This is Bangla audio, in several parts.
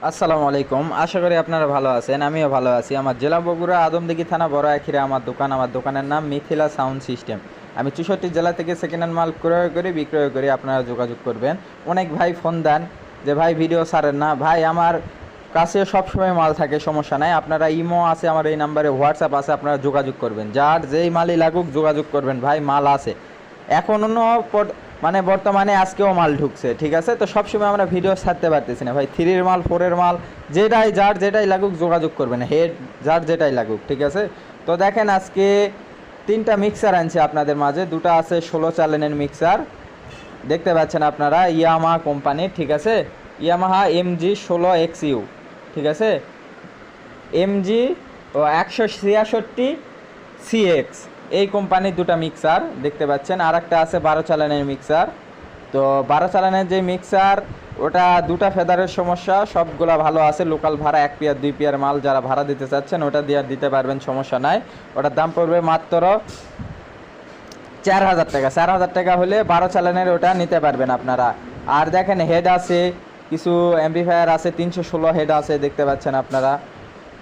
আসসালামু আলাইকুম। আশা করি আপনারা ভালো আছেন। আমিও ভালো আছি। আমার জেলা বগুড়া আদমদীঘি থানা বড় আখিরে আমার দোকান। আমার দোকানের নাম মিথিলা সাউন্ড সিস্টেম। আমি 64 জেলা থেকে সেকেন্ড হ্যান্ড মাল ক্রয় করি, বিক্রয় করি। আপনারা যোগাযোগ করবেন। অনেক ভাই ফোন দেন যে ভাই ভিডিও ছাড়েন না। ভাই আমার কাছে সবসময় মাল থাকে, সমস্যা নাই। আপনারা ইমো আছে আমার এই নাম্বারে, হোয়াটসঅ্যাপ আছে, আপনারা যোগাযোগ করবেন। যার যেই মালই লাগুক যোগাযোগ করবেন ভাই, মাল আছে। এখনও মানে বর্তমানে আজকেও মাল ঢুকছে, ঠিক আছে। তো সবসময় আমরা ভিডিও ছাড়তে পারতেছি না ভাই। 3-এর মাল, 4-এর মাল, যার যেটাই লাগুক যোগাযোগ করবেন। হেড যার যেটাই লাগুক, ঠিক আছে। তো দেখেন আজকে 3টা মিক্সার আনছে আপনাদের মাঝে। দুটো আছে 16 চ্যানেলের মিক্সার, দেখতে পাচ্ছেন আপনারা, ইয়ামাহা কোম্পানির, ঠিক আছে। ইয়ামাহা MG16XU, ঠিক আছে। MG 166CX, এই কোম্পানির দুটো মিক্সার দেখতে পাচ্ছেন। আর একটা আছে 12 চালানের মিক্সার। তো 12 চালানের যে মিক্সার, ওটা দুটা ফেদারের সমস্যা, সবগুলা ভালো আছে। লোকাল ভাড়া 1 পেয়ার 2 পেয়ার মাল যারা ভাড়া দিতে চাচ্ছেন ওটা দিয়ে দিতে পারবেন, সমস্যা নাই। ওটার দাম পড়বে মাত্র 4000 টাকা। 4000 টাকা হলে 12 চালানের ওটা নিতে পারবেন আপনারা। আর দেখেন হেড আছে, কিছু অ্যাম্পলিফায়ার আছে, 316 হেড আছে, দেখতে পাচ্ছেন আপনারা।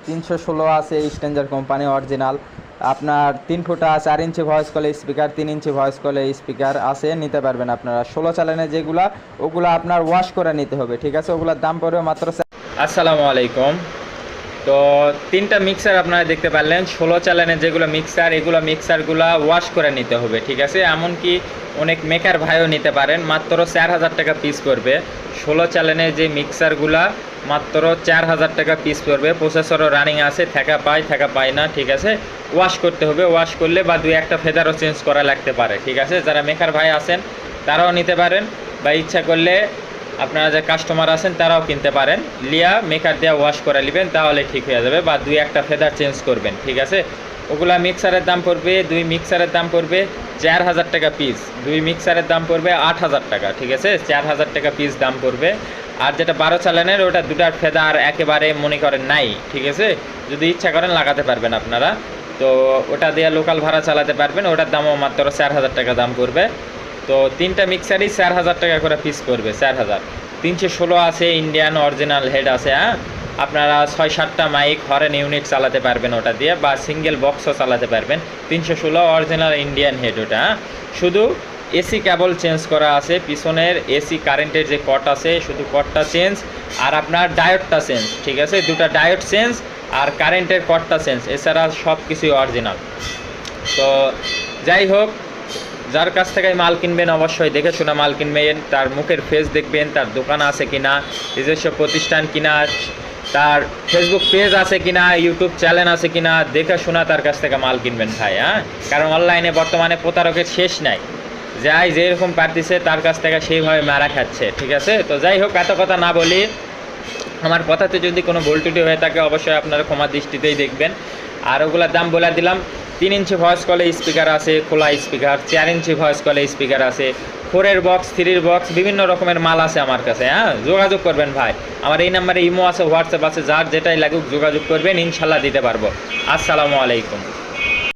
316 আছে, স্ট্যান্ডার্ড কোম্পানি অরিজিনাল। আপনার 3 ফুটা 4 ইঞ্চি ভয়েস কলে স্পিকার, 3 ইঞ্চি ভয়েস কলে স্পিকার আছে, নিতে পারবেন আপনারা। 16 চালানের যেগুলা, ওগুলো আপনার ওয়াশ করে নিতে হবে, ঠিক আছে। ওগুলোর দাম পড়বে মাত্র। আসসালামু আলাইকুম। তো 3টা মিক্সার আপনারা দেখতে পারলেন। 16 চ্যানেলের যেগুলো মিক্সার, এগুলো মিক্সারগুলো ওয়াশ করে নিতে হবে, ঠিক আছে। এমনকি অনেক মেকার ভাইও নিতে পারেন। মাত্র 4000 টাকা পিস পড়বে 16 চ্যানেলের যে মিক্সারগুলা, মাত্র 4000 টাকা পিস পড়বে। প্রসেসরও রানিং আছে, থাকা পায় না, ঠিক আছে। ওয়াশ করতে হবে, ওয়াশ করলে বা 2-1টা ফেদারও চেঞ্জ করা লাগতে পারে, ঠিক আছে। যারা মেকার ভাই আছেন তারাও নিতে পারেন, বা ইচ্ছা করলে আপনারা যে কাস্টমার আছেন তারাও কিনতে পারেন। লিয়া মেকার দেওয়া ওয়াশ করে নেবেন, তাহলে ঠিক হয়ে যাবে। বা 2-1টা ফেদার চেঞ্জ করবেন, ঠিক আছে। ওগুলা মিক্সারের দাম পড়বে, 2 মিক্সারের দাম পড়বে 4000 টাকা পিস। 2 মিক্সারের দাম পড়বে 8000 টাকা, ঠিক আছে। 4000 টাকা পিস দাম পড়বে। আর যেটা 12 চালানের, ওটা দুটার ফেদার একেবারে মনে করেন নাই, ঠিক আছে। যদি ইচ্ছা করেন লাগাতে পারবেন আপনারা। তো ওটা দিয়ে লোকাল ভাড়া চালাতে পারবেন। ওটার দামও মাত্র 4000 টাকা দাম পড়বে। তো 3টা মিক্সারই 4000 টাকা করে পিস পড়বে, 4000। 316 আছে, ইন্ডিয়ান অরিজিনাল হেড আছে। হ্যাঁ, আপনারা 6-7টা মাইক হরেন ইউনিট চালাতে পারবেন ওটা দিয়ে, বা সিঙ্গেল বক্সও চালাতে পারবেন। 316 অরিজিনাল ইন্ডিয়ান হেড ওটা। শুধু এসি কেবল চেঞ্জ করা আছে, পিছনের এসি কারেন্টের যে কট আছে শুধু কটটা চেঞ্জ, আর আপনার ডায়োডটা চেঞ্জ, ঠিক আছে। দুটা ডায়োড চেঞ্জ আর কারেন্টের কটটা চেঞ্জ, এছাড়া সব কিছুই অরিজিনাল। তো যাই হোক, যার কাছ থেকে মাল কিনবেন অবশ্যই দেখে শোনা মাল কিনবেন। তার মুখের ফেস দেখবেন, তার দোকান আছে কিনা, নিজস্ব প্রতিষ্ঠান কিনা, তার ফেসবুক পেজ আছে কিনা, ইউটিউব চ্যানেল আছে কিনা, দেখে শোনা তার কাছ থেকে মাল কিনবেন ভাই। হ্যাঁ, কারণ অনলাইনে বর্তমানে প্রতারকের শেষ নাই। যাই যেরকম পারতেছে তার কাছ থেকে সেইভাবে মারা খাচ্ছে, ঠিক আছে। তো যাই হোক, এত কথা না বলি, আমার কথাতে যদি কোনো ভুল ত্রুটি হয়ে থাকে অবশ্যই আপনারা ক্ষমা দৃষ্টিতেই দেখবেন। আর ওগুলোর দাম বলে দিলাম। 3 ইঞ্চি ভয়েস কলে স্পিকার আছে, খোলা স্পিকার। 4 ইঞ্চি ভয়েস কলে স্পিকার আছে। 4-এর বক্স, 3-এর বক্স, বিভিন্ন রকমের মাল আছে আমার কাছে। হ্যাঁ, যোগাযোগ করবেন ভাই। আমার এই নাম্বারে ইমো আছে, হোয়াটসঅ্যাপ আছে, যার যেটাই লাগুক যোগাযোগ করবেন, ইনশাল্লাহ দিতে পারবো। আসসালামু আলাইকুম।